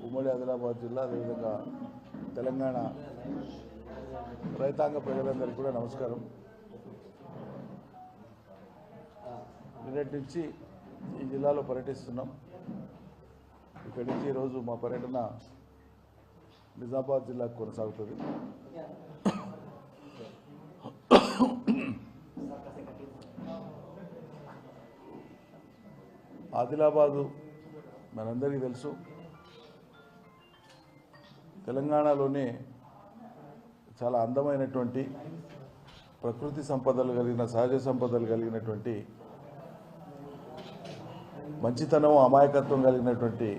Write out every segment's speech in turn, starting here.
ఉమ్మడి ఆదిలాబాద్ జిల్లా అదేవిధంగా తెలంగాణ రైతాంగ ప్రజలందరికీ కూడా నమస్కారం. నిన్నటి నుంచి ఈ జిల్లాలో పర్యటిస్తున్నాం. ఇక్కడి నుంచి ఈరోజు మా పర్యటన నిజామాబాద్ జిల్లాకు కొనసాగుతుంది. ఆదిలాబాదు మనందరికీ తెలుసు, తెలంగాణలోనే చాలా అందమైనటువంటి ప్రకృతి సంపదలు కలిగిన సహజ సంపదలు కలిగినటువంటి మంచితనం అమాయకత్వం కలిగినటువంటి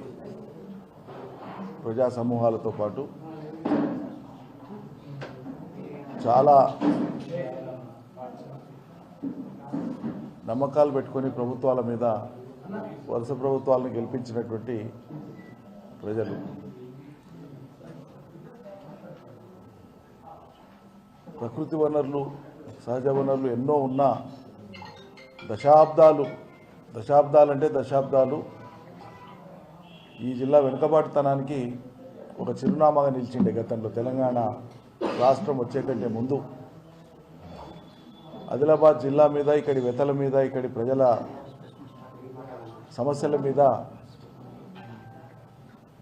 ప్రజా సమూహాలతో పాటు చాలా నమ్మకాలు పెట్టుకొని ప్రభుత్వాల మీద వరుస ప్రభుత్వాలను గెలిపించినటువంటి ప్రజలు. ప్రకృతి వనరులు సహజ వనరులు ఎన్నో ఉన్నా దశాబ్దాలు ఈ జిల్లా వెనుకబాటుతనానికి ఒక చిరునామాగా నిలిచిండే గతంలో. తెలంగాణ రాష్ట్రం వచ్చే కంటే ముందు ఆదిలాబాద్ జిల్లా మీద, ఇక్కడి వెతల మీద, ఇక్కడి ప్రజల సమస్యల మీద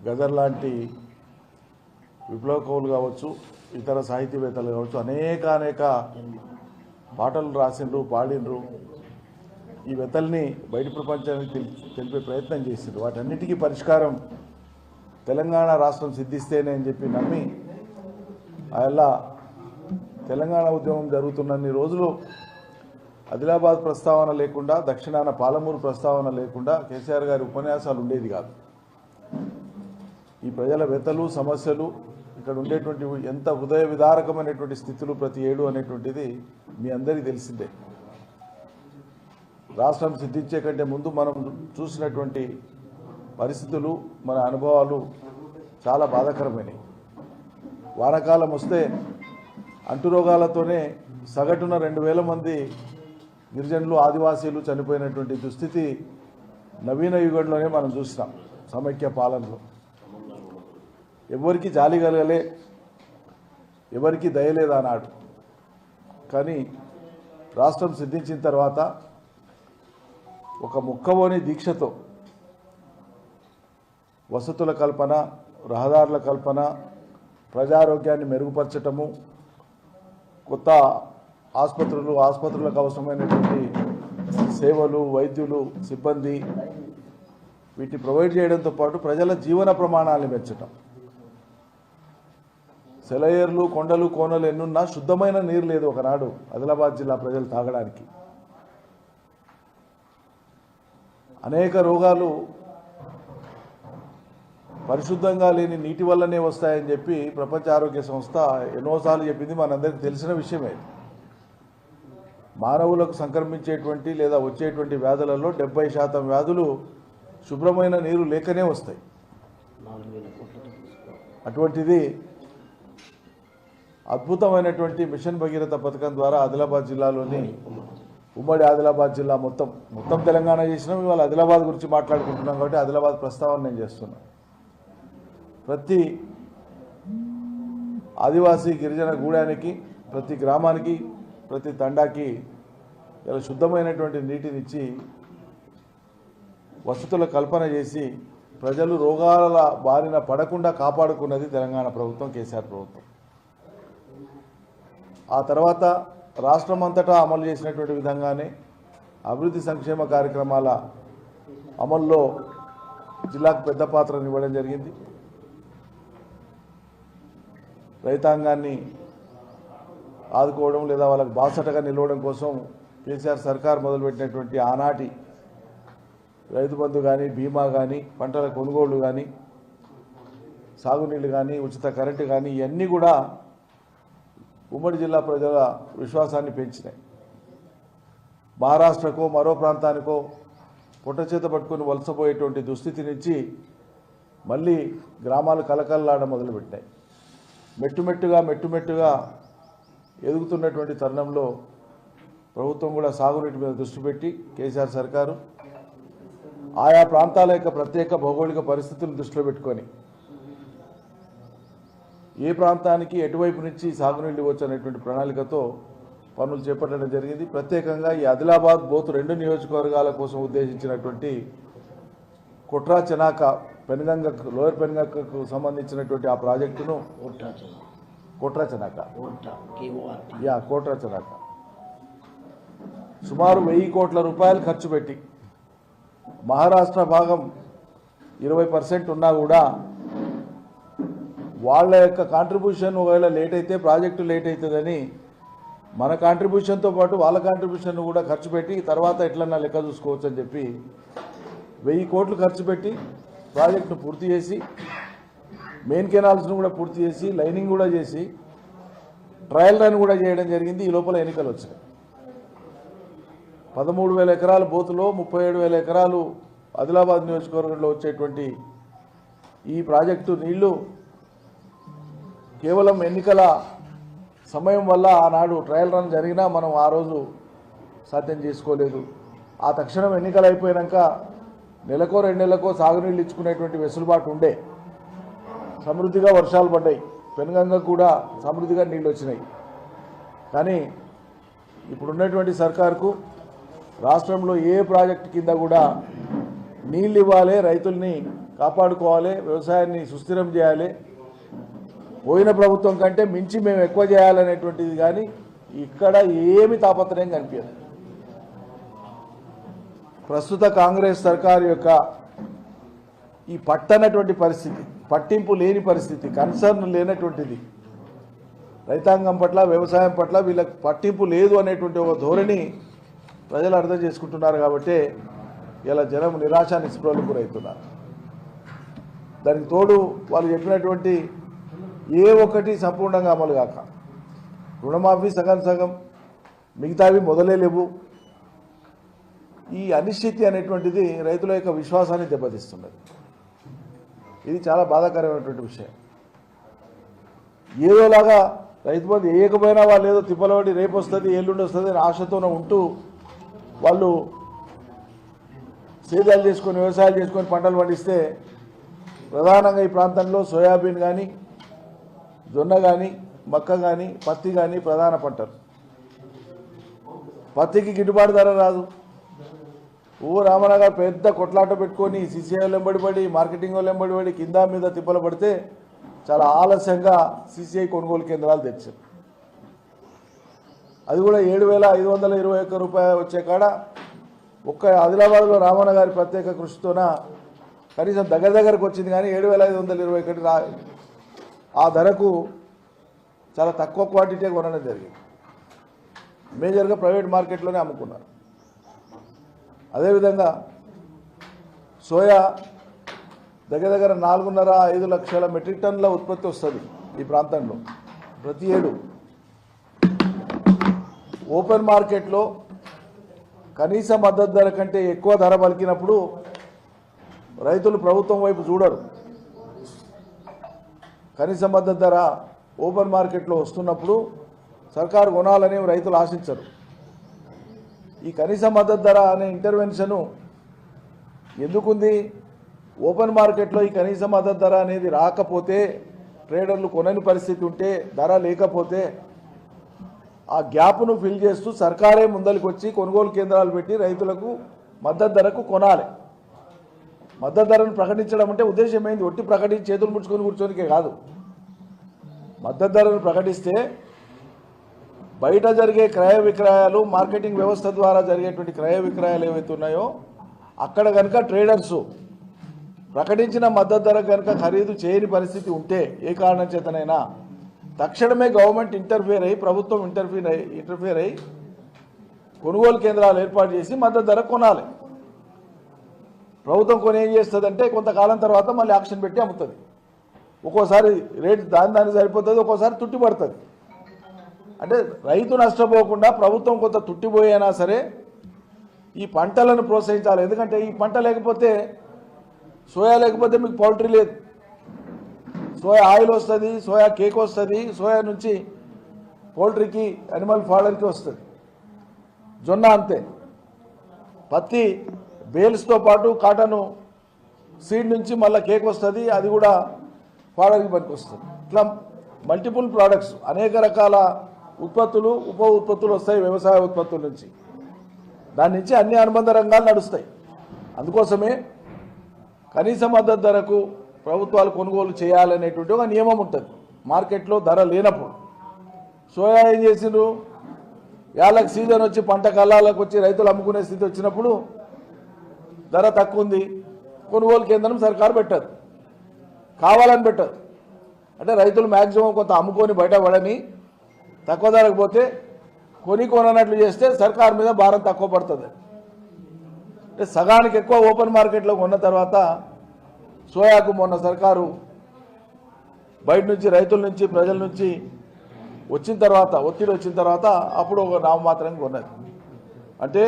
గదర్ లాంటి విప్లవ కవులు కావచ్చు, ఇతర సాహితీవేత్తలు కావచ్చు, అనేక పాటలు రాసిండ్రు, పాడిండ్రు. ఈ వెతల్ని బయట ప్రపంచానికి తెలిపే ప్రయత్నం చేసిండ్రు. వాటన్నిటికీ పరిష్కారం తెలంగాణ రాష్ట్రం సిద్ధిస్తేనే అని చెప్పి నమ్మి అలా తెలంగాణ ఉద్యమం జరుగుతున్నన్ని రోజులు ఆదిలాబాద్ ప్రస్తావన లేకుండా, దక్షిణాన పాలమూరు ప్రస్తావన లేకుండా కేసీఆర్ గారి ఉపన్యాసాలు ఉండేది కాదు. ఈ ప్రజల వెతలు, సమస్యలు, ఇక్కడ ఉండేటువంటి ఎంత హృదయ విదారకమైనటువంటి స్థితులు ప్రతి ఏడు అనేటువంటిది మీ అందరికీ తెలిసిందే. రాష్ట్రం సిద్ధించే కంటే ముందు మనం చూసినటువంటి పరిస్థితులు, మన అనుభవాలు చాలా బాధాకరమైనవి. వానాకాలం వస్తే అంటురోగాలతోనే సగటున 2000 మంది గిరిజనులు, ఆదివాసీలు చనిపోయినటువంటి దుస్థితి నవీన యుగంలోనే మనం చూసినాం. సమైక్య పాలనలో ఎవరికి జాలి కలగలే, ఎవరికి దయలేదన్నాడు. కానీ రాష్ట్రం సిద్ధించిన తర్వాత ఒక ముక్కబోని దీక్షతో వసతుల కల్పన, రహదారుల కల్పన, ప్రజారోగ్యాన్ని మెరుగుపరచటము, కొత్త ఆసుపత్రులకు అవసరమైనటువంటి సేవలు, వైద్యులు, సిబ్బంది వీటిని ప్రొవైడ్ చేయడంతో పాటు ప్రజల జీవన ప్రమాణాలను పెంచడం. సెలయేర్లు, కొండలు, కోనలు ఎన్నున్నా శుద్ధమైన నీరు లేదు ఒకనాడు ఆదిలాబాద్ జిల్లా ప్రజలు తాగడానికి. అనేక రోగాలు పరిశుద్ధంగా లేని నీటి వల్లనే వస్తాయని చెప్పి ప్రపంచ ఆరోగ్య సంస్థ ఎన్నోసార్లు చెప్పింది, మనందరికీ తెలిసిన విషయమే. మానవులకు సంక్రమించేటువంటి లేదా వచ్చేటువంటి వ్యాధులలో 70% వ్యాధులు శుభ్రమైన నీరు లేకనే వస్తాయి. అటువంటిది అద్భుతమైనటువంటి మిషన్ భగీరథ పథకం ద్వారా ఆదిలాబాద్ జిల్లాలోని ఉమ్మడి ఆదిలాబాద్ జిల్లా మొత్తం తెలంగాణ చేసినాం. ఇవాళ ఆదిలాబాద్ గురించి మాట్లాడుకుంటున్నాం కాబట్టి ఆదిలాబాద్ ప్రస్తావన నేను చేస్తున్నాను. ప్రతి ఆదివాసీ గిరిజన గూడానికి, ప్రతి గ్రామానికి, ప్రతి తండాకి ఇలా శుద్ధమైనటువంటి నీటినిచ్చి వసతుల కల్పన చేసి ప్రజలు రోగాల బారిన పడకుండా కాపాడుకున్నది తెలంగాణ ప్రభుత్వం, కేసీఆర్ ప్రభుత్వం. ఆ తర్వాత రాష్ట్రం అంతటా అమలు చేసినటువంటి విధంగానే అభివృద్ధి సంక్షేమ కార్యక్రమాల అమల్లో జిల్లాకు పెద్ద పాత్రను ఇవ్వడం జరిగింది. రైతాంగాన్ని ఆదుకోవడం లేదా వాళ్ళకి బాసటగా నిలవడం కోసం కేసీఆర్ సర్కార్ మొదలుపెట్టినటువంటి ఆనాటి రైతు బంధు కానీ, బీమా కానీ, పంటల కొనుగోళ్లు కానీ, సాగునీళ్ళు కానీ, ఉచిత కరెంటు కానీ ఇవన్నీ కూడా ఉమ్మడి జిల్లా ప్రజల విశ్వాసాన్ని పెంచినాయి. మహారాష్ట్రకో మరో ప్రాంతానికో పొట్ట చేత పట్టుకుని వలసపోయేటువంటి దుస్థితి నుంచి మళ్ళీ గ్రామాలు కలకల్లాడ మొదలుపెట్టాయి. మెట్టుమెట్టుగా ఎదుగుతున్నటువంటి తరుణంలో ప్రభుత్వం కూడా సాగునీటి మీద దృష్టి పెట్టి కేసీఆర్ సర్కారు ఆయా ప్రాంతాల యొక్క ప్రత్యేక భౌగోళిక పరిస్థితులను దృష్టిలో పెట్టుకొని ఏ ప్రాంతానికి ఎటువైపు నుంచి సాగునీళ్ళు ఇవ్వచ్చు అనేటువంటి ప్రణాళికతో పనులు చేపట్టడం జరిగింది. ప్రత్యేకంగా ఈ ఆదిలాబాద్ బోత్ 2 నియోజకవర్గాల కోసం ఉద్దేశించినటువంటి కొట్రా చెనాక పెనుగంగ లోయర్ పెనుగంగకు సంబంధించినటువంటి ఆ ప్రాజెక్టును కోట్రా చెనాక సుమారు 1000 కోట్ల రూపాయలు ఖర్చు పెట్టి మహారాష్ట్ర భాగం 20% ఉన్నా కూడా వాళ్ళ యొక్క కాంట్రిబ్యూషన్ ఒకవేళ లేట్ అయితే ప్రాజెక్టు లేట్ అవుతుందని మన కాంట్రిబ్యూషన్తో పాటు వాళ్ళ కాంట్రిబ్యూషన్ కూడా ఖర్చు పెట్టి తర్వాత ఎట్లన్నా లెక్క చూసుకోవచ్చు అని చెప్పి 1000 కోట్లు ఖర్చు పెట్టి ప్రాజెక్టును పూర్తి చేసి మెయిన్ కెనాల్స్ను కూడా పూర్తి చేసి లైనింగ్ కూడా చేసి ట్రయల్ రన్ కూడా చేయడం జరిగింది. ఈ లోపల ఎన్నికలు వచ్చాయి. 13,000 ఎకరాల బోతులో 37,000 ఎకరాలు ఆదిలాబాద్ నియోజకవర్గంలో వచ్చేటువంటి ఈ ప్రాజెక్టు నీళ్లు కేవలం ఎన్నికల సమయం వల్ల ఆనాడు ట్రయల్ రన్ జరిగినా మనం ఆ రోజు సాధ్యం చేసుకోలేదు. ఆ తక్షణం ఎన్నికలు అయిపోయాక నెలకో 2 నెలలకో సాగునీళ్ళు ఇచ్చుకునేటువంటి వెసులుబాటు ఉండే. సమృద్ధిగా వర్షాలు పడ్డాయి, పెనుగంగకు కూడా సమృద్ధిగా నీళ్ళు వచ్చినాయి. కానీ ఇప్పుడున్నటువంటి సర్కారుకు రాష్ట్రంలో ఏ ప్రాజెక్టు కింద కూడా నీళ్ళు ఇవ్వాలి, రైతుల్ని కాపాడుకోవాలి, వ్యవసాయాన్ని సుస్థిరం చేయాలి, పోయిన ప్రభుత్వం కంటే మించి మేము ఎక్కువ చేయాలనేటువంటిది కానీ ఇక్కడ ఏమి తాపత్రయం కనిపించదు. ప్రస్తుత కాంగ్రెస్ సర్కారు యొక్క ఈ పట్టనటువంటి పరిస్థితి, పట్టింపు లేని పరిస్థితి, కన్సర్న్ లేనటువంటిది, రైతాంగం పట్ల వ్యవసాయం పట్ల వీళ్ళకి పట్టింపు లేదు అనేటువంటి ఒక ధోరణి ప్రజలు అర్థం చేసుకుంటున్నారు. కాబట్టి ఇలా జనం నిరాశ నిస్పృహలకు గురవుతున్నారు. దానికి తోడు వాళ్ళు చెప్పినటువంటి ఏ ఒక్కటి సంపూర్ణంగా అమలు కాక రుణమాఫీ సగం సగం, మిగతావి మొదలే లేవు. ఈ అనిశ్చితి అనేటువంటిది రైతుల యొక్క విశ్వాసాన్ని దెబ్బతీస్తున్నది. ఇది చాలా బాధాకరమైనటువంటి విషయం. ఏదోలాగా రైతు బంధు వేయకపోయినా వాళ్ళు ఏదో తిప్పలబడి రేపు వస్తుంది ఎల్లుండి వస్తుంది అని ఆశతోనే ఉంటూ వాళ్ళు సేద్యాలు చేసుకొని వ్యవసాయాలు చేసుకొని పంటలు పండిస్తే ప్రధానంగా ఈ ప్రాంతంలో సోయాబీన్ కానీ, జొన్న కానీ, మక్క కానీ, పత్తి కానీ ప్రధాన పంటలు. పత్తికి గిట్టుబాటు ధర రాదు. రామనగర్ పెద్ద కొట్లాట పెట్టుకొని సిసిఐ వాళ్ళు వెంబడిపడి, మార్కెటింగ్ వాళ్ళు వెంబడిపడి కింద మీద తిప్పలు పడితే చాలా ఆలస్యంగా సిసిఐ కొనుగోలు కేంద్రాలు తెచ్చారు. అది కూడా 7,521 రూపాయలు వచ్చే కాడ ఒక్క ఆదిలాబాద్లో రామన్న గారి ప్రత్యేక కృషితోన కనీసం దగ్గరకు వచ్చింది. కానీ 7,521 ఆ ధరకు చాలా తక్కువ క్వాంటిటీ కొనడం జరిగింది. మేజర్గా ప్రైవేట్ మార్కెట్లోనే అమ్ముకున్నారు. అదేవిధంగా సోయా దగ్గర 4.5 లక్షల మెట్రిక్ టన్నుల ఉత్పత్తి వస్తుంది ఈ ప్రాంతంలో ప్రతి ఏడు. ఓపెన్ మార్కెట్లో కనీస మద్దతు ధర కంటే ఎక్కువ ధర పలికినప్పుడు రైతులు ప్రభుత్వం వైపు చూడరు. కనీస మద్దతు ధర ఓపెన్ మార్కెట్లో వస్తున్నప్పుడు సర్కారు కొనాలని రైతులు ఆశించరు. ఈ కనీస మద్దతు ధర అనే ఇంటర్వెన్షను ఎందుకుంది? ఓపెన్ మార్కెట్లో ఈ కనీస మద్దతు ధర అనేది రాకపోతే, ట్రేడర్లు కొనని పరిస్థితి ఉంటే, ధర లేకపోతే ఆ గ్యాప్ను ఫిల్ చేస్తూ సర్కారే ముందరికి వచ్చి కొనుగోలు కేంద్రాలు పెట్టి రైతులకు మద్దతు ధరకు కొనాలి. మద్దతు ధరను ప్రకటించడం అంటే ఉద్దేశం ఏంది? ఒట్టి ప్రకటించి చేతులు ముడుచుకొని కూర్చోనికే కాదు. మద్దతు ధరను ప్రకటిస్తే బయట జరిగే క్రయ విక్రయాలు, మార్కెటింగ్ వ్యవస్థ ద్వారా జరిగేటువంటి క్రయ విక్రయాలు ఏవైతే ఉన్నాయో అక్కడ కనుక ట్రేడర్సు ప్రకటించిన మద్దతు ధర కనుక ఖరీదు చేయని పరిస్థితి ఉంటే, ఏ కారణం చేతనైనా తక్షణమే గవర్నమెంట్ ఇంటర్ఫియర్ అయ్యి, ప్రభుత్వం ఇంటర్ఫియర్ అయ్యి కొనుగోలు కేంద్రాలు ఏర్పాటు చేసి మద్దతు ధర కొనాలి. ప్రభుత్వం కొని ఏం చేస్తుందంటే కొంతకాలం తర్వాత మళ్ళీ ఆక్షన్ పెట్టి అమ్ముతుంది. ఒక్కోసారి రేటు దాని సరిపోతుంది, ఒక్కోసారి తుట్టిపడుతుంది. అంటే రైతు నష్టపోకుండా ప్రభుత్వం కొంత తుట్టిపోయినా సరే ఈ పంటలను ప్రోత్సహించాలి. ఎందుకంటే ఈ పంట లేకపోతే, సోయా లేకపోతే మీకు పౌల్ట్రీ లేదు. సోయా ఆయిల్ వస్తుంది, సోయా కేక్ వస్తుంది, సోయా నుంచి పౌల్ట్రీకి, అనిమల్ ఫాడర్కి వస్తుంది. జొన్న అంతే. పత్తి బేల్స్తో పాటు కాటను సీడ్ నుంచి మళ్ళీ కేక్ వస్తుంది, అది కూడా ఫాడర్కి పనికి వస్తుంది. ఇట్లా మల్టిపుల్ ప్రోడక్ట్స్, అనేక రకాల ఉత్పత్తులు, ఉప ఉత్పత్తులు వస్తాయి వ్యవసాయ ఉత్పత్తుల నుంచి. దాని నుంచి అన్ని అనుబంధ రంగాలు నడుస్తాయి. అందుకోసమే కనీస మద్దతు ధరకు ప్రభుత్వాలు కొనుగోలు చేయాలనేటువంటి ఒక నియమం ఉంటుంది. మార్కెట్లో ధర లేనప్పుడు సోయా ఏం చేసిండ్రు, యాళ్ళకి సీజన్ వచ్చి పంట కళ్ళాలకు వచ్చి రైతులు అమ్ముకునే స్థితి వచ్చినప్పుడు ధర తక్కువ ఉంది, కొనుగోలు కేంద్రం సర్కారు పెట్టదు, కావాలని పెట్టదు. అంటే రైతులు మ్యాక్సిమం కొంత అమ్ముకొని బయటపడని తక్కువ ధరకు పోతే కొననట్లు చేస్తే సర్కారు మీద భారం తక్కువ పడుతుంది. అంటే సగానికి ఎక్కువ ఓపెన్ మార్కెట్లో కొన్న తర్వాత సోయాకు మొన్న సర్కారు బయట నుంచి రైతుల నుంచి ప్రజల నుంచి వచ్చిన తర్వాత ఒత్తిడి వచ్చిన తర్వాత అప్పుడు ఒక నామమాత్రంగా కొన్నది. అంటే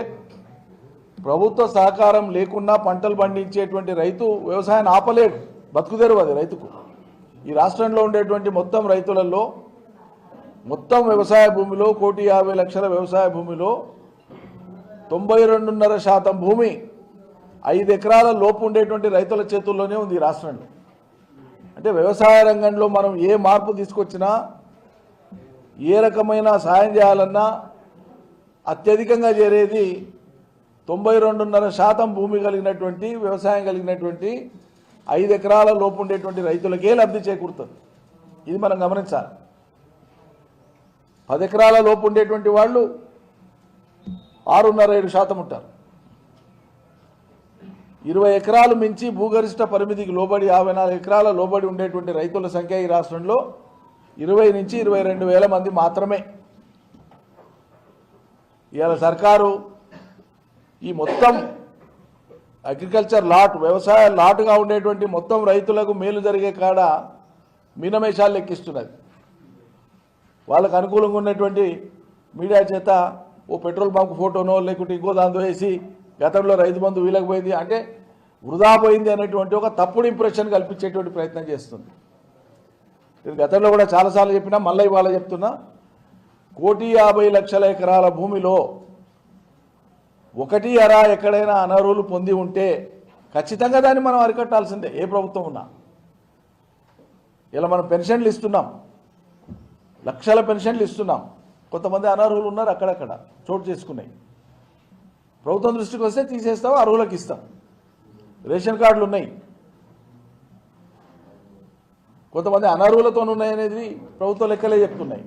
ప్రభుత్వ సహకారం లేకుండా పంటలు పండించేటువంటి రైతు వ్యవసాయాన్ని ఆపలేడు, బతుకుదేరు అది రైతుకు. ఈ రాష్ట్రంలో ఉండేటువంటి మొత్తం రైతులలో మొత్తం వ్యవసాయ భూమిలో 1,50,00,000 వ్యవసాయ భూమిలో 92.5% భూమి 5 ఎకరాల లోపు ఉండేటువంటి రైతుల చేతుల్లోనే ఉంది ఈ రాష్ట్రంలో. అంటే వ్యవసాయ రంగంలో మనం ఏ మార్పు తీసుకొచ్చినా, ఏ రకమైన సాయం చేయాలన్నా అత్యధికంగా చేరేది 92.5% భూమి కలిగినటువంటి వ్యవసాయం కలిగినటువంటి 5 ఎకరాల లోపు ఉండేటువంటి రైతులకే లబ్ధి చేకూరుతుంది. ఇది మనం గమనించాలి. 10 ఎకరాల లోపు ఉండేటువంటి వాళ్ళు 6.5-7% ఉంటారు. 20 ఎకరాలు మించి భూగరిష్ట పరిమితికి లోబడి 54 ఎకరాల లోబడి ఉండేటువంటి రైతుల సంఖ్య ఈ రాష్ట్రంలో 20 నుంచి 22,000 మంది మాత్రమే. ఇవాళ సర్కారు ఈ మొత్తం అగ్రికల్చర్ లాట్, వ్యవసాయ లాటుగా ఉండేటువంటి మొత్తం రైతులకు మేలు జరిగే కాడ మీనమేషాలు లెక్కిస్తున్నది. వాళ్ళకు అనుకూలంగా ఉన్నటువంటి మీడియా చేత ఓ పెట్రోల్ బంక్ ఫోటోనో లేకుంటే ఇంకో దాంతో వేసి గతంలో రైతు బంధు వీళ్ళకి పోయింది అంటే వృధా పోయింది అనేటువంటి ఒక తప్పుడు ఇంప్రెషన్ కల్పించేటువంటి ప్రయత్నం చేస్తుంది. నేను గతంలో కూడా చాలాసార్లు చెప్పినా, మళ్ళీ ఇవాళ చెప్తున్నా, 1,50,00,000 ఎకరాల భూమిలో 1/2 ఎక్కడైనా అనర్హులు పొంది ఉంటే ఖచ్చితంగా దాన్ని మనం అరికట్టాల్సిందే, ఏ ప్రభుత్వం ఉన్నా. ఇలా మనం పెన్షన్లు ఇస్తున్నాం, లక్షల పెన్షన్లు ఇస్తున్నాం, కొంతమంది అనర్హులు ఉన్నారు అక్కడక్కడ చోటు చేసుకున్నాయి. ప్రభుత్వం దృష్టికి వస్తే తీసేస్తాం, అర్హులకు ఇస్తాం. రేషన్ కార్డులు ఉన్నాయి, కొంతమంది అనర్హులతో ఉన్నాయనేది ప్రభుత్వ లెక్కలే చెప్తున్నాయి.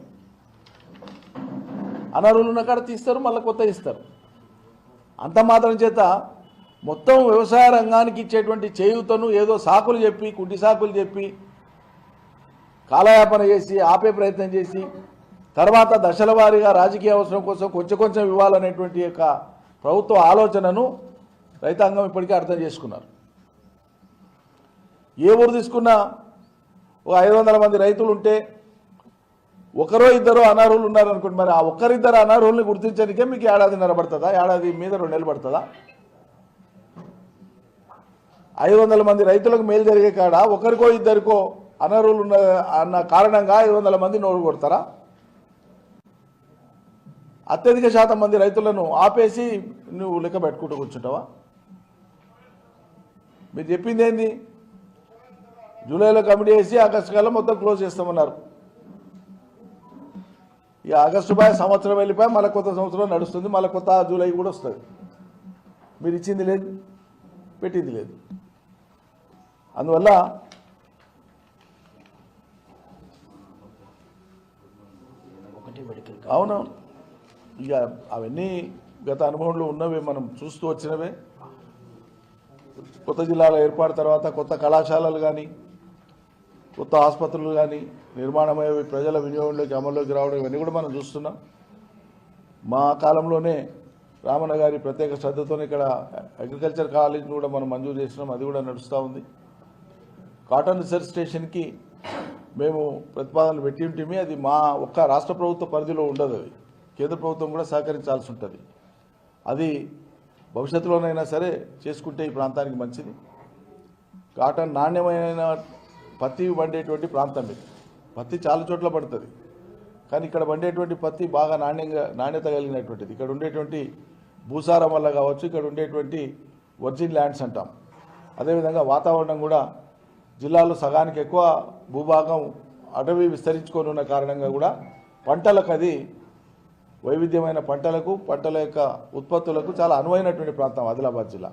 అనర్హులు ఉన్న కాడ తీస్తారు, మళ్ళీ కొత్త ఇస్తారు. అంత మాత్రం చేత మొత్తం వ్యవసాయ రంగానికి ఇచ్చేటువంటి చేయూతను ఏదో సాకులు చెప్పి, కుంటి సాకులు చెప్పి, కాలయాపన చేసి ఆపే ప్రయత్నం చేసి తర్వాత దశల వారీగా రాజకీయ అవసరం కోసం కొంచెం కొంచెం ఇవ్వాలనేటువంటి యొక్క ప్రభుత్వ ఆలోచనను రైతాంగం ఇప్పటికే అర్థం చేసుకున్నారు. ఏ ఊరు తీసుకున్నా ఒక 500 మంది రైతులు ఉంటే ఒకరో ఇద్దరో అనర్హులు ఉన్నారనుకోండి, మరి ఆ ఒక్కరిద్దరు అనర్హుల్ని గుర్తించడానికే మీకు ఏడాదిన్నర పడుతుందా, ఏడాది మీద 2 నెలలు పడుతుందా? 500 మంది రైతులకు మేలు జరిగే కాడ ఒకరికో ఇద్దరికో అనర్హులు ఉన్న అన్న కారణంగా 500 మంది నోరు కొడతారా? అత్యధిక శాతం మంది రైతులను ఆపేసి నువ్వు లెక్క పెట్టుకుంటూ కూర్చుంటావా? మీరు చెప్పింది ఏంది? జూలైలో కమిటీ వేసి ఆగస్టు కల్లా మొత్తం క్లోజ్ చేస్తామన్నారు. ఇక ఆగస్టు బాయ్ సంవత్సరం వెళ్ళిపోయి మళ్ళీ కొత్త సంవత్సరం నడుస్తుంది, మళ్ళీ కొత్త జూలై కూడా వస్తుంది. మీరు ఇచ్చింది లేదు, పెట్టింది లేదు. అందువల్ల అవునవును, ఇక అవన్నీ గత అనుభవంలో ఉన్నవే, మనం చూస్తూ వచ్చినవే. కొత్త జిల్లాల ఏర్పాటు తర్వాత కొత్త కళాశాలలు కానీ, కొత్త ఆసుపత్రులు కానీ నిర్మాణమయ్యే ప్రజల వినియోగంలోకి అమల్లోకి రావడం, ఇవన్నీ కూడా మనం చూస్తున్నాం. మా కాలంలోనే రామన్న గారి ప్రత్యేక శ్రద్ధతో ఇక్కడ అగ్రికల్చర్ కాలేజ్ని కూడా మనం మంజూరు చేసినాం, అది కూడా నడుస్తూ ఉంది. కాటన్ రీసెర్చ్ స్టేషన్కి మేము ప్రతిపాదనలు పెట్టి ఉంటే అది మా ఒక్క రాష్ట్ర ప్రభుత్వ పరిధిలో ఉండదు, అది కేంద్ర ప్రభుత్వం కూడా సహకరించాల్సి ఉంటుంది. అది భవిష్యత్తులోనైనా సరే చేసుకుంటే ఈ ప్రాంతానికి మంచిది. కాటన్ నాణ్యమైన పత్తి పండేటువంటి ప్రాంతం ఇది. పత్తి చాలా చోట్ల పడుతుంది, కానీ ఇక్కడ పండేటువంటి పత్తి బాగా నాణ్యత కలిగినటువంటిది. ఇక్కడ ఉండేటువంటి భూసారం వల్ల కావచ్చు, ఇక్కడ ఉండేటువంటి వర్జిన్ ల్యాండ్స్ అంటాం. అదేవిధంగా వాతావరణం కూడా జిల్లాలో సగానికి ఎక్కువ భూభాగం అటవీ విస్తరించుకొని ఉన్న కారణంగా కూడా పంటలకు అది వైవిధ్యమైన పంటలకు పంటల యొక్క ఉత్పత్తులకు చాలా అనువైనటువంటి ప్రాంతం ఆదిలాబాద్ జిల్లా.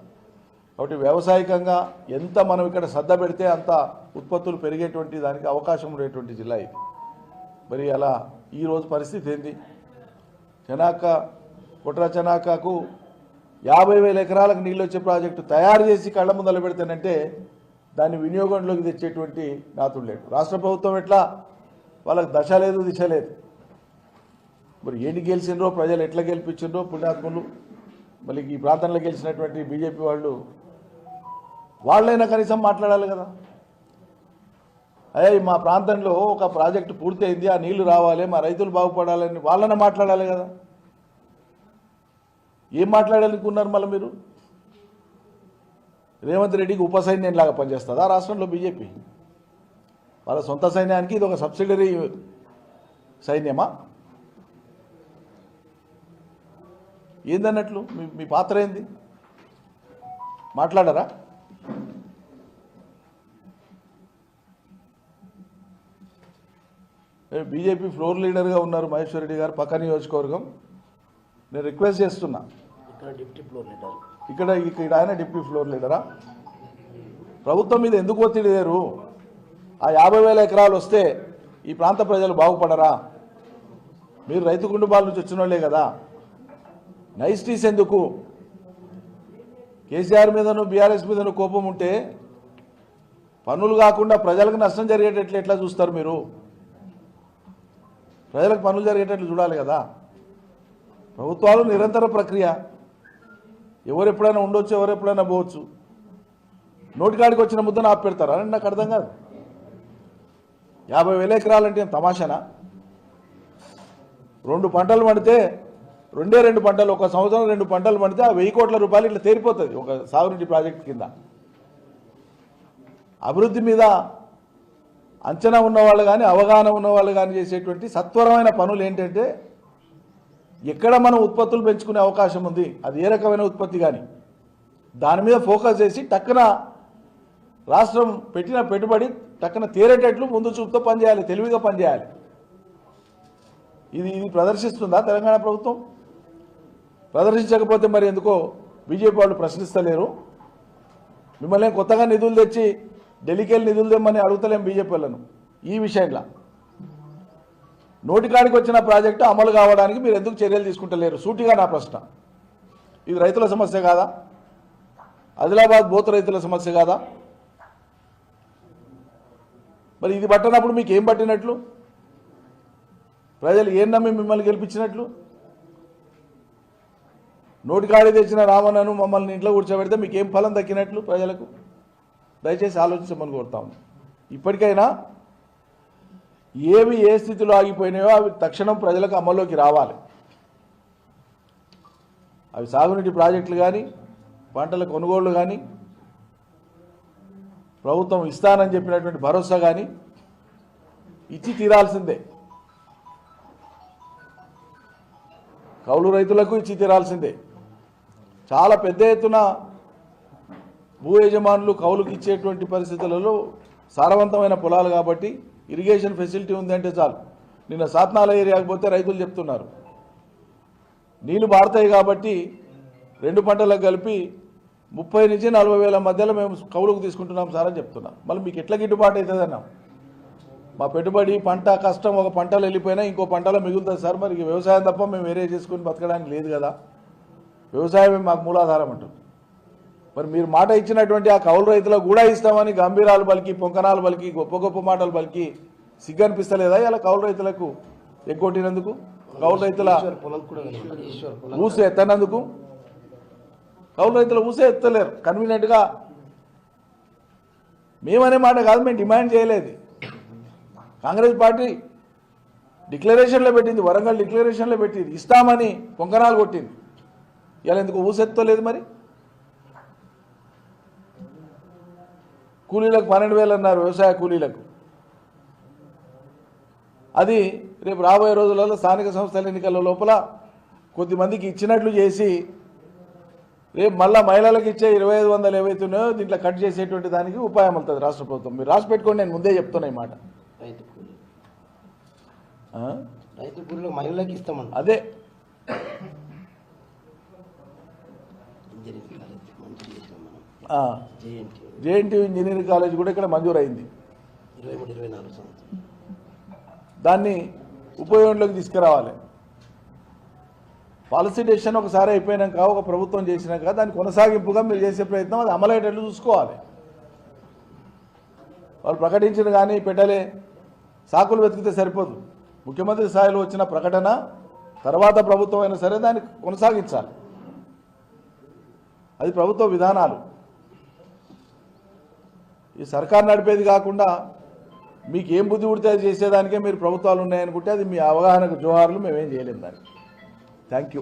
కాబట్టి వ్యవసాయకంగా ఎంత మనం ఇక్కడ శ్రద్ధ పెడితే అంత ఉత్పత్తులు పెరిగేటువంటి దానికి అవకాశం ఉండేటువంటి జిల్లా ఇది. మరి అలా ఈరోజు పరిస్థితి ఏంది? కుట్ర చెనాకకు 50,000 ఎకరాలకు నీళ్ళు వచ్చే ప్రాజెక్టు తయారు చేసి కళ్ళ ముందల పెడతానంటే దాన్ని వినియోగంలోకి తెచ్చేటువంటి నాతుడు లేడు. రాష్ట్ర ప్రభుత్వం ఎట్లా వాళ్ళకి దశ లేదు దిశ లేదు. మరి ఏంటి గెలిచినరో, ప్రజలు ఎట్లా గెలిపించారో పుణ్యాత్ములు. మళ్ళీ ఈ ప్రాంతంలో గెలిచినటువంటి బీజేపీ వాళ్ళైనా కనీసం మాట్లాడాలి కదా. అయ్యా మా ప్రాంతంలో ఒక ప్రాజెక్టు పూర్తి అయింది, ఆ నీళ్లు రావాలి, మా రైతులు బాగుపడాలని వాళ్ళనే మాట్లాడాలి కదా. ఏం మాట్లాడాలనుకున్నారు మళ్ళీ మీరు? రేవంత్ రెడ్డికి ఉప సైన్యంలాగా పనిచేస్తుందా రాష్ట్రంలో బీజేపీ? వాళ్ళ సొంత సైన్యానికి ఇది ఒక సబ్సిడరీ సైన్యమా? ఏందన్నట్లు మీ పాత్ర ఏంది? మాట్లాడరా? బీజేపీ ఫ్లోర్ లీడర్గా ఉన్నారు మహేశ్వర్ రెడ్డి గారు, పక్క నియోజకవర్గం. నేను రిక్వెస్ట్ చేస్తున్నా, ఇక్కడ ఆయన డిప్యూటీ ఫ్లోర్ లీడరా? ప్రభుత్వం మీద ఎందుకు ఒత్తిడి లేరు? ఆ 50,000 ఎకరాలు వస్తే ఈ ప్రాంత ప్రజలు బాగుపడరా? మీరు రైతు కుటుంబాల నుంచి వచ్చిన వాళ్ళే కదా. నైస్టీస్ ఎందుకు? కేసీఆర్ మీదను బీఆర్ఎస్ మీదను కోపం ఉంటే పన్నులు కాకుండా ప్రజలకు నష్టం జరిగేటట్లు ఎట్లా చూస్తారు మీరు? ప్రజలకు పనులు జరిగేటట్లు చూడాలి కదా. ప్రభుత్వాలు నిరంతర ప్రక్రియ. ఎవరు ఎప్పుడైనా ఉండొచ్చు, ఎవరు ఎప్పుడైనా పోవచ్చు. నోటికాడికి వచ్చిన ముద్దను ఆపెడతారా అని నాకు అర్థం కాదు. 50,000 ఎకరాలంటే తమాషానా? 2 పంటలు పండితే 2 పంటలు, ఒక సంవత్సరం 2 పంటలు పండితే ఆ 1,000 కోట్ల రూపాయలు ఇట్లా తేరిపోతుంది ఒక సాగునీటి ప్రాజెక్టు కింద. అభివృద్ధి మీద అంచనా ఉన్నవాళ్ళు కానీ అవగాహన ఉన్నవాళ్ళు కానీ చేసేటువంటి సత్వరమైన పనులు ఏంటంటే, ఎక్కడ మనం ఉత్పత్తులు పెంచుకునే అవకాశం ఉంది, అది ఏ రకమైన ఉత్పత్తి కానీ దాని మీద ఫోకస్ చేసి టక్కున రాష్ట్రం పెట్టిన పెట్టుబడి టక్కున తీరేటట్లు ముందు చూపుతో పనిచేయాలి, తెలివిగా పనిచేయాలి. ఇది ప్రదర్శిస్తుందా తెలంగాణ ప్రభుత్వం? ప్రదర్శించకపోతే మరి ఎందుకో బీజేపీ వాళ్ళు ప్రశ్నిస్తలేరు. మిమ్మల్ని కొత్తగా నిధులు తెచ్చి ఢిల్లీకి వెళ్ళి నిధులు తెమ్మని అడుగుతలేం బీజేపీ వాళ్ళను. ఈ విషయంలో నోటికాడికి వచ్చిన ప్రాజెక్టు అమలు కావడానికి మీరు ఎందుకు చర్యలు తీసుకుంటలేరు? సూటిగా నా ప్రశ్న. ఇది రైతుల సమస్య కాదా? ఆదిలాబాద్ బోతు రైతుల సమస్య కాదా? మరి ఇది పట్టినప్పుడు మీకు ఏం పట్టినట్లు? ప్రజలు ఏం నమ్మి మిమ్మల్ని గెలిపించినట్లు? నోటికాడి తెచ్చిన రామన్నను మమ్మల్ని ఇంట్లో కూర్చోబెడితే మీకు ఏం ఫలం దక్కినట్లు ప్రజలకు? దయచేసి ఆలోచించమని కోరుతా ఉన్నాం. ఇప్పటికైనా ఏవి ఏ స్థితిలో ఆగిపోయినాయో అవి తక్షణం ప్రజలకు అమల్లోకి రావాలి. అవి సాగునీటి ప్రాజెక్టులు కానీ, పంటల కొనుగోళ్లు కానీ, ప్రభుత్వం ఇస్తానని చెప్పినటువంటి భరోసా కానీ ఇచ్చి తీరాల్సిందే. కౌలు రైతులకు ఇచ్చి తీరాల్సిందే. చాలా పెద్ద ఎత్తున భూ యజమానులు కౌలుకి ఇచ్చేటువంటి పరిస్థితులలో సారవంతమైన పొలాలు కాబట్టి ఇరిగేషన్ ఫెసిలిటీ ఉంది అంటే చాలు. నిన్న సాత్నాల ఏరియాకి పోతే రైతులు చెప్తున్నారు నీళ్లు బారుతాయి కాబట్టి 2 పంటలకు కలిపి 30 నుంచి 40 వేల మధ్యలో మేము కౌలుకు తీసుకుంటున్నాం సార్ అని చెప్తున్నారు. మళ్ళీ మీకు ఎట్లా గిట్టుబాటు అవుతుందన్నా? మా పెట్టుబడి పంట కష్టం ఒక పంటలో వెళ్ళిపోయినా ఇంకో పంటలో మిగులుతుంది సార్. మరి వ్యవసాయం తప్ప మేము వేరే చేసుకుని బతకడానికి లేదు కదా, వ్యవసాయమే మాకు మూలాధారం అంటారు. మరి మీరు మాట ఇచ్చినటువంటి ఆ కౌలు రైతులకు కూడా ఇస్తామని గంభీరాలు పలికి, పొంకనాలు పలికి, గొప్ప గొప్ప మాటలు పలికి సిగ్గనిపిస్తలేదా ఇలా కౌలు రైతులకు ఎగ్గొట్టినందుకు? కౌలు రైతుల ఊసే ఎత్తనందుకు? కౌలు రైతుల ఊసే ఎత్తలేరు కన్వీనియంట్గా. మేమనే మాట కాదు, మేము డిమాండ్ చేయలేదు. కాంగ్రెస్ పార్టీ డిక్లరేషన్లో పెట్టింది, వరంగల్ డిక్లరేషన్లో పెట్టింది, ఇస్తామని పొంకనాలు కొట్టింది. ఇలా ఎందుకు ఊసెత్తలేదు? మరి కూలీలకు 12,000 అన్నారు వ్యవసాయ కూలీలకు. అది రేపు రాబోయే రోజులలో స్థానిక సంస్థల ఎన్నికల లోపల కొద్దిమందికి ఇచ్చినట్లు చేసి రేపు మళ్ళీ మహిళలకు ఇచ్చే 2,500 ఏవైతున్నాయో దీంట్లో కట్ చేసేటువంటి దానికి ఉపాయం అవుతుంది రాష్ట్ర ప్రభుత్వం. మీరు రాసి పెట్టుకోండి, నేను ముందే చెప్తున్నా ఈ మాట. రైతు కూలీలకు మహిళలకు ఇస్తామని అదే ఇంజనీరింగ్ కాలేజ్ మంజూరు చేసినాం మనం. జేఎన్టీ ఇంజనీరింగ్ కాలేజ్ కూడా ఇక్కడ మంజూరు అయింది. 23-24 సంవత్సరం దాన్ని ఉపయోగంలోకి తీసుకురావాలి. పాలసీ డెసిషన్ ఒకసారి అయిపోయినాక ఒక ప్రభుత్వం చేసినాక దాని కొనసాగింపుగా మీరు చేసే ప్రయత్నం అది అమలయ్యేటట్లు చూసుకోవాలి. వాళ్ళు ప్రకటించిన కానీ పెట్టలే సాకులు వెతికితే సరిపోదు. ముఖ్యమంత్రి స్థాయిలో వచ్చిన ప్రకటన తర్వాత ప్రభుత్వం అయినా సరే దాన్ని కొనసాగించాలి. అది ప్రభుత్వ విధానాలు. ఈ సర్కారు నడిపేది కాకుండా మీకు ఏం బుద్ధి పుడితే అది చేసేదానికే మీరు ప్రభుత్వాలు ఉన్నాయనుకుంటే అది మీ అవగాహనకు జోహార్లు, మేమేం చేయలేము దానికి. Thank you.